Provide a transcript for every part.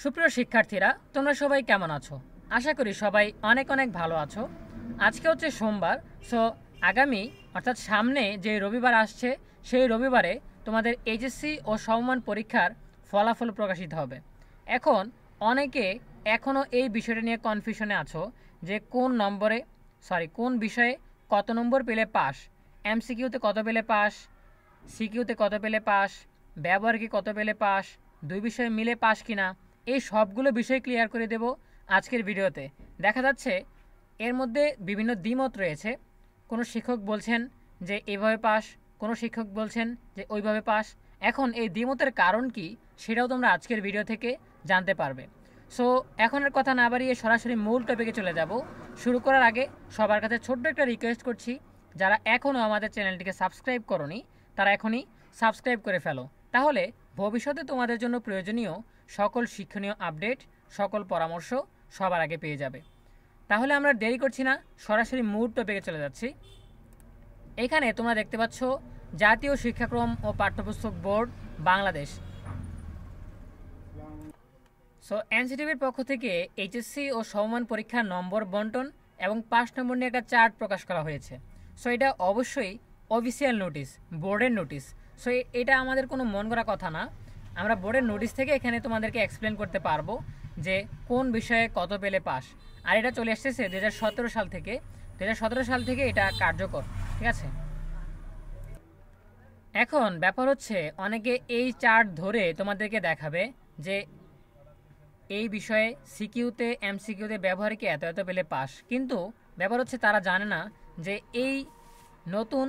সুপ্রিয় শিক্ষার্থীরা, তোমরা সবাই কেমন আছো? আশা করি সবাই অনেক অনেক ভালো আছো। আজকে হচ্ছে সোমবার। সো আগামী অর্থাৎ সামনে যে রবিবার আসছে সেই রবিবারে তোমাদের এইচএসসি ও সমমান পরীক্ষার ফলাফল প্রকাশিত হবে। এখন অনেকে এখনও এই বিষয়টা নিয়ে কনফিউশনে আছো যে কোন বিষয়ে কত নম্বর পেলে পাস, এমসিকিউতে কত পেলে পাস, সিকিউতে কত পেলে পাস, ব্যবহারিকে কত পেলে পাস, দুই বিষয়ে মিলে পাস কিনা, এই সবগুলো বিষয় ক্লিয়ার করে দেব আজকের ভিডিওতে। দেখা যাচ্ছে এর মধ্যে বিভিন্ন দ্বিমত রয়েছে। কোনো শিক্ষক বলছেন যে এইভাবে পাস, কোনো শিক্ষক বলছেন যে ওইভাবে পাস। এখন এই দ্বিমতের কারণ কি সেটাও তোমরা আজকের ভিডিও থেকে জানতে পারবে। সো এখন আর কথা না বাড়িয়ে সরাসরি মূল টপিকে চলে যাব। শুরু করার আগে সবার কাছে ছোট্ট একটা রিকোয়েস্ট করছি, যারা এখনও আমাদের চ্যানেলটিকে সাবস্ক্রাইব করোনি তারা এখনই সাবস্ক্রাইব করে ফেলো, তাহলে ভবিষ্যতে তোমাদের জন্য প্রয়োজনীয় সকল শিক্ষণীয় আপডেট, সকল পরামর্শ সবার আগে পেয়ে যাবে। তাহলে আমরা দেরি করছি না, সরাসরি মূল টপিকে চলে যাচ্ছি। এখানে তোমরা দেখতে পাচ্ছ জাতীয় শিক্ষাক্রম ও পাঠ্যপুস্তক বোর্ড বাংলাদেশ। সো এনসিটিভির পক্ষ থেকে এইচএসসি ও সমমান পরীক্ষার নম্বর বন্টন এবং পাস নম্বর নিয়ে একটা চার্ট প্রকাশ করা হয়েছে। সো এটা অবশ্যই অফিসিয়াল নোটিশ, বোর্ডের নোটিশ। সো এটা আমাদের কোনো মন গড়া কথা না। আমরা বোর্ডের নোটিশ থেকে এখানে তোমাদেরকে এক্সপ্লেন করতে পারবো যে কোন বিষয়ে কত পেলে পাস। আর এটা চলে আসতেছে 2017 সাল থেকে। 2017 সাল থেকে এটা কার্যকর, ঠিক আছে। এখন ব্যাপার হচ্ছে অনেকে এই চার্ট ধরে তোমাদেরকে দেখাবে যে এই বিষয়ে সিকিউতে এমসিকিউতে ব্যবহারিকে এত এত পেলে পাস, কিন্তু ব্যাপার হচ্ছে তারা জানে না যে এই নতুন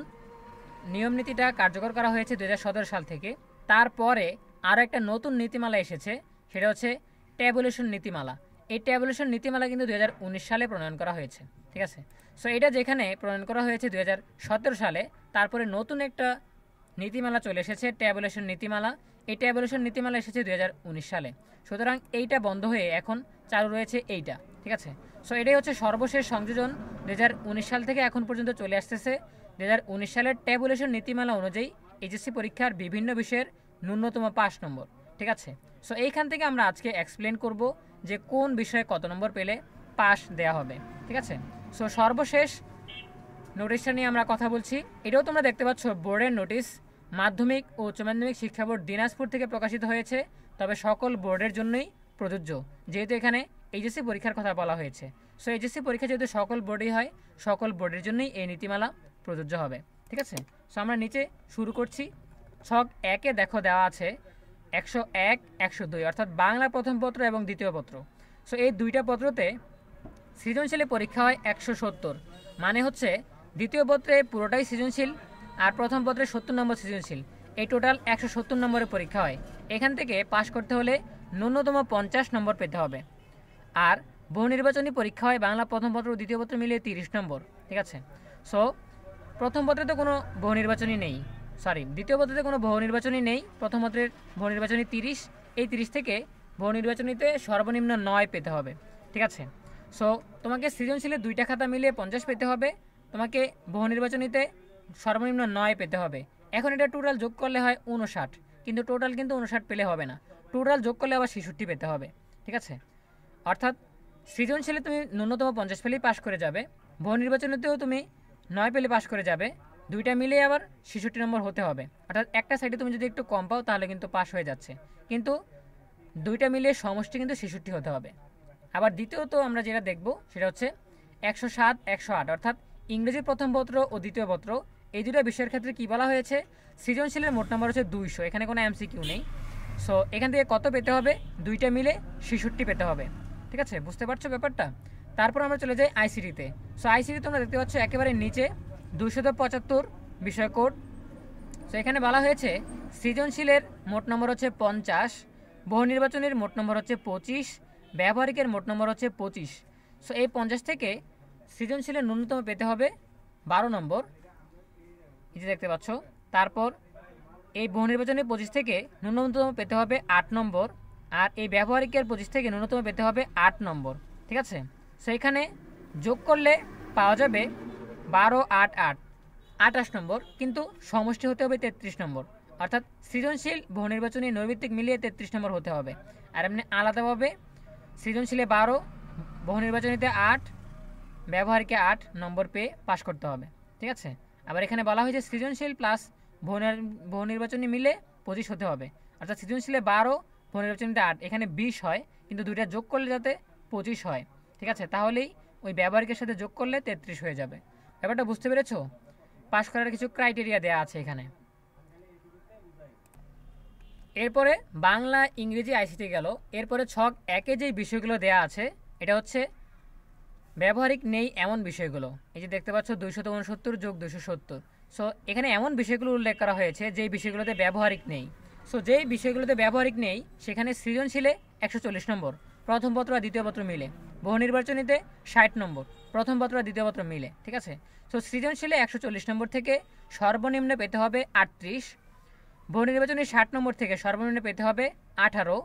নিয়মনীতিটা কার্যকর করা হয়েছে 2017 সাল থেকে। তারপরে আরও একটা নতুন নীতিমালা এসেছে, সেটা হচ্ছে ট্যাবুলেশন নীতিমালা। এই ট্যাবুলেশন নীতিমালা কিন্তু 2019 সালে প্রণয়ন করা হয়েছে, ঠিক আছে। সো এটা যেখানে প্রণয়ন করা হয়েছে 2017 সালে, তারপরে নতুন একটা নীতিমালা চলে এসেছে, ট্যাবুলেশন নীতিমালা। এই ট্যাবুলেশন নীতিমালা এসেছে 2019 সালে। সুতরাং এইটা বন্ধ হয়ে এখন চালু রয়েছে এইটা, ঠিক আছে। সো এটাই হচ্ছে সর্বশেষ সংযোজন 2019 সাল থেকে এখন পর্যন্ত চলে আসতেছে। 2019 সালের ট্যাবুলেশন নীতিমালা অনুযায়ী এইচএসসি পরীক্ষার বিভিন্ন বিষয়ের ন্যূনতম পাস নম্বর, ঠিক আছে। সো এইখান থেকে আমরা আজকে এক্সপ্লেন করব যে কোন বিষয়ে কত নম্বর পেলে পাস দেওয়া হবে, ঠিক আছে। সো সর্বশেষ নোটিশটা নিয়ে আমরা কথা বলছি। এটাও তোমরা দেখতে পাচ্ছ বোর্ডের নোটিশ। মাধ্যমিক ও উচ্চ মাধ্যমিক শিক্ষা বোর্ড দিনাজপুর থেকে প্রকাশিত হয়েছে, তবে সকল বোর্ডের জন্যই প্রযোজ্য, যেহেতু এখানে এইচএসসি পরীক্ষার কথা বলা হয়েছে। সো এইচএসসি পরীক্ষা যেহেতু সকল বোর্ডেই হয়, সকল বোর্ডের জন্যই এই নীতিমালা প্রযোজ্য হবে, ঠিক আছে। সো আমরা নিচে শুরু করছি। ছক 1-এ দেখো দেওয়া আছে 101, 102 অর্থাৎ বাংলা প্রথম পত্র এবং দ্বিতীয় পত্র। সো এই দুইটা পত্রতে সৃজনশীলে পরীক্ষা হয় 170, মানে হচ্ছে দ্বিতীয় পত্রে পুরোটাই সৃজনশীল আর প্রথম পত্রে 70 নম্বর সৃজনশীল। এই টোটাল 170 নম্বরের পরীক্ষা হয়। এখান থেকে পাশ করতে হলে ন্যূনতম 50 নম্বর পেতে হবে। আর বহু নির্বাচনী পরীক্ষা হয় বাংলা প্রথম পত্র ও দ্বিতীয় পত্র মিলিয়ে 30 নম্বর, ঠিক আছে। সো প্রথম পত্রে তো কোনো বহু নির্বাচনী নেই, দ্বিতীয় পত্রে কোনো বহু নির্বাচনী নেই। প্রথম পত্রের বহু নির্বাচনী 30, এই 30 থেকে বহু নির্বাচনীতে সর্বনিম্ন 9 পেতে হবে, ঠিক আছে। সো তোমাকে সৃজনশীলে দুইটা খাতা মিলিয়ে 50 পেতে হবে, তোমাকে বহু নির্বাচনীতে সর্বনিম্ন 9 পেতে হবে। এখন এটা টোটাল যোগ করলে হয় 59, কিন্তু টোটাল কিন্তু 59 পেলে হবে না, টোটাল যোগ করলে আবার 66 পেতে হবে, ঠিক আছে। অর্থাৎ সৃজনশীলে তুমি ন্যূনতম 50 পেলেই পাশ করে যাবে, বহু নির্বাচনীতেও তুমি 9 পেলে পাশ করে যাবে, দুইটা মিলে আবার 66 নম্বর হতে হবে। অর্থাৎ একটা সাইডে তুমি যদি একটু কম পাও তাহলে কিন্তু পাস হয়ে যাচ্ছে, কিন্তু দুইটা মিলিয়ে সমষ্টি কিন্তু 66 হতে হবে। আবার দ্বিতীয়ত আমরা যেটা দেখব সেটা হচ্ছে 107, 108 অর্থাৎ ইংরেজি প্রথম পত্র ও দ্বিতীয় পত্র, এই দুটো বিষয়ের ক্ষেত্রে কি বলা হয়েছে, সৃজনশীলের মোট নম্বর হচ্ছে 200, এখানে কোনো এমসিকিউ নেই। সো এখান থেকে কত পেতে হবে, দুইটা মিলে 66 পেতে হবে, ঠিক আছে, বুঝতে পারছো ব্যাপারটা। তারপর আমরা চলে যাই আইসিটিতে। সো আইসিটি তোমরা দেখতে পাচ্ছ একেবারে নিচে 275 বিষয় কোড। সো এখানে বলা হয়েছে সৃজনশীলের মোট নম্বর হচ্ছে 50, বহু নির্বাচনের মোট নম্বর হচ্ছে 25, ব্যবহারিকের মোট নম্বর হচ্ছে 25। সো এই 50 থেকে সৃজনশীলের ন্যূনতম পেতে হবে 12 নম্বর, এই যে দেখতে পাচ্ছ। তারপর এই বহু নির্বাচনের 25 থেকে ন্যূনতম পেতে হবে 8 নম্বর, আর এই ব্যবহারিকের 25 থেকে ন্যূনতম পেতে হবে 8 নম্বর, ঠিক আছে। সো এখানে যোগ করলে পাওয়া যাবে 12, 8, 8, 28 নম্বর, কিন্তু সমষ্টি হতে হবে 33 নম্বর। অর্থাৎ সৃজনশীল বহু নির্বাচনী নৈর্ভিত্তিক মিলিয়ে 33 নম্বর হতে হবে। আর এমনি আলাদাভাবে সৃজনশীলে 12, বহু নির্বাচনীতে 8, ব্যবহারিকে 8 নম্বর পেয়ে পাশ করতে হবে। ঠিক আছে, আবার এখানে বলা হয়েছে সৃজনশীল প্লাস বহু নির্বাচনী মিলে 25 হতে হবে, অর্থাৎ সৃজনশীলে 12, বহু নির্বাচনীতে 8, এখানে 20 হয়, কিন্তু দুইটা যোগ করলে যাতে 25 হয়। ঠিক আছে, তাহলেই ওই ব্যবহারিকের সাথে যোগ করলে 33 হয়ে যাবে। ব্যাপারটা বুঝতে পেরেছো? পাশ করার কিছু ক্রাইটেরিয়া দেওয়া আছে এখানে। এরপরে বাংলা ইংরেজি আইসিটি গেল। এরপরে ছক 1-এ যেই বিষয়গুলো দেওয়া আছে এটা হচ্ছে ব্যবহারিক নেই এমন বিষয়গুলো। এই যে দেখতে পাচ্ছ 269 যোগ 270। সো এখানে এমন বিষয়গুলো উল্লেখ করা হয়েছে যেই বিষয়গুলোতে ব্যবহারিক নেই। সো যেই বিষয়গুলোতে ব্যবহারিক নেই সেখানে সৃজনশীলে 140 নম্বর, প্রথম পত্র আর দ্বিতীয় পত্র মিলে। বহু নির্বাচনীতে 60 নম্বর, প্রথম পত্র আর দ্বিতীয় পত্র মিলে। ঠিক আছে, সো সৃজনশীলে 140 নম্বর থেকে সর্বনিম্ন পেতে হবে 38, বহু নির্বাচনী 60 নম্বর থেকে সর্বনিম্ন পেতে হবে 18।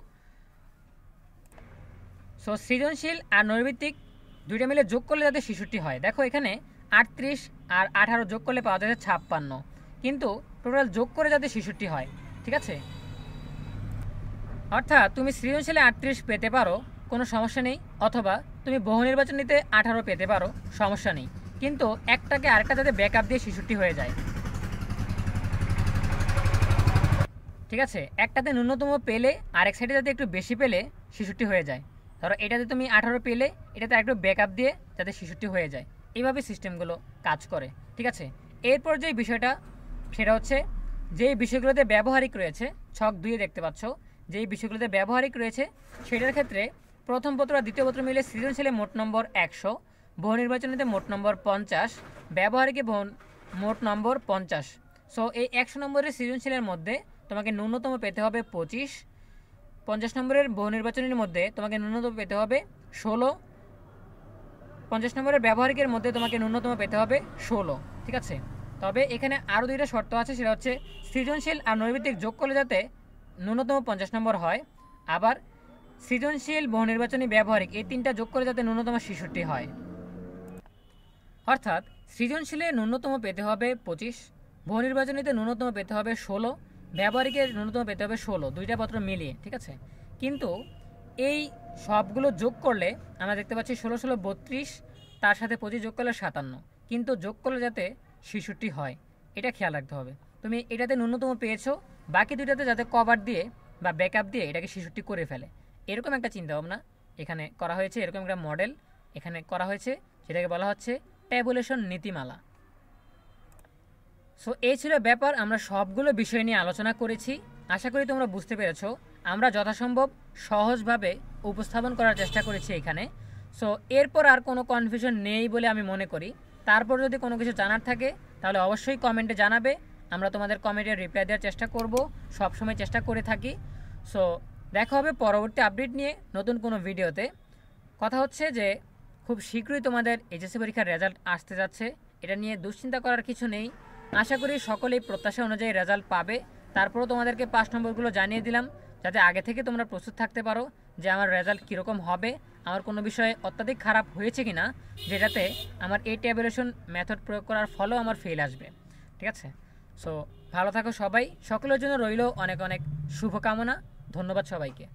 সো সৃজনশীল আর নৈর্ভিত্তিক দুইটা মিলে যোগ করলে যাতে 66 হয়। দেখো এখানে 38 আর 18 যোগ করলে পাওয়া যাচ্ছে 56, কিন্তু টোটাল যোগ করে যাতে 66 হয়। ঠিক আছে, অর্থাৎ তুমি সৃজনশীলে 38 পেতে পারো, কোনো সমস্যা নেই, অথবা তুমি বহু নির্বাচনীতে 18 পেতে পারো, সমস্যা নেই, কিন্তু একটাকে আরেকটা যাতে ব্যাকআপ দিয়ে 66 হয়ে যায়। ঠিক আছে, একটাতে ন্যূনতম পেলে আরেক সাইডে যাতে একটু বেশি পেলে 66 হয়ে যায়। ধরো এটাতে তুমি 18 পেলে এটাতে একটু ব্যাকআপ দিয়ে যাতে 66 হয়ে যায়। এইভাবে সিস্টেমগুলো কাজ করে। ঠিক আছে, এরপর যেই বিষয়টা সেটা হচ্ছে যেই বিষয়গুলোতে ব্যবহারিক রয়েছে, ছক 2-এ দেখতে পাচ্ছ যেই বিষয়গুলোতে ব্যবহারিক রয়েছে সেটার ক্ষেত্রে প্রথম পত্র আর দ্বিতীয় পত্র মিলে সৃজনশীলে মোট নম্বর 100, বহু নির্বাচনীতে মোট নম্বর 50, ব্যবহারিকে মোট নম্বর 50। সো এই 100 নম্বরের সৃজনশীলের মধ্যে তোমাকে ন্যূনতম পেতে হবে 25, 50 নম্বরের বহু নির্বাচনের মধ্যে তোমাকে ন্যূনতম পেতে হবে 16, 50 নম্বরের ব্যবহারিকের মধ্যে তোমাকে ন্যূনতম পেতে হবে 16। ঠিক আছে, তবে এখানে আরও দুইটা শর্ত আছে, সেটা হচ্ছে সৃজনশীল আর নৈর্ভিত্তিক যোগ করলে যাতে ন্যূনতম 50 নম্বর হয়, আবার সৃজনশীল, বহু নির্বাচনী, ব্যবহারিক এই তিনটা যোগ করে যাতে ন্যূনতম 66 হয়। অর্থাৎ সৃজনশীলে ন্যূনতম পেতে হবে 25, বহু নির্বাচনীতে ন্যূনতম পেতে হবে 16, ব্যবহারিকের ন্যূনতম পেতে হবে 16, দুইটা পত্র মিলিয়ে। ঠিক আছে, কিন্তু এই সবগুলো যোগ করলে আমরা দেখতে পাচ্ছি 16 16 32, তার সাথে 25 যোগ করলে 57, কিন্তু যোগ করলে যাতে 66 হয় এটা খেয়াল রাখতে হবে। তুমি এটাতে ন্যূনতম পেয়েছো, বাকি দুইটাতে যাতে কভার দিয়ে বা ব্যাকআপ দিয়ে এটাকে 66 করে ফেলে, এরকম একটা চিন্তাভাবনা এখানে করা হয়েছে। এরকম একটা মডেল এখানে করা হয়েছে, যেটাকে বলা হচ্ছে ট্যাবুলেশন নীতিমালা। সো এই ছিল ব্যাপার, আমরা সবগুলো বিষয় নিয়ে আলোচনা করেছি। আশা করি তোমরা বুঝতে পেরেছো। আমরা যথাসম্ভব সহজভাবে উপস্থাপন করার চেষ্টা করেছি এখানে। সো এরপর আর কোনো কনফিউশন নেই বলে আমি মনে করি। তারপর যদি কোনো কিছু জানার থাকে তাহলে অবশ্যই কমেন্টে জানাবে, আমরা তোমাদের কমেন্টের রিপ্লাই দেওয়ার চেষ্টা করব, সবসময় চেষ্টা করে থাকি। সো দেখা হবে পরবর্তী আপডেট নিয়ে নতুন কোনো ভিডিওতে। কথা হচ্ছে যে খুব শীঘ্রই তোমাদের এইচএসসি পরীক্ষার রেজাল্ট আসতে যাচ্ছে, এটা নিয়ে দুশ্চিন্তা করার কিছু নেই। আশা করি সকলেই প্রত্যাশা অনুযায়ী রেজাল্ট পাবে। তারপরও তোমাদেরকে 5 নম্বরগুলো জানিয়ে দিলাম, যাতে আগে থেকে তোমরা প্রস্তুত থাকতে পারো যে আমার রেজাল্ট কীরকম হবে, আমার কোনো বিষয়ে অত্যাধিক খারাপ হয়েছে কি না, যেটাতে আমার এই ট্যাবুলেশন মেথড প্রয়োগ করার ফলেও আমার ফেল আসবে। ঠিক আছে, সো ভালো থাকো সবাই, সকলের জন্য রইল অনেক অনেক শুভকামনা। ধন্যবাদ সবাইকে।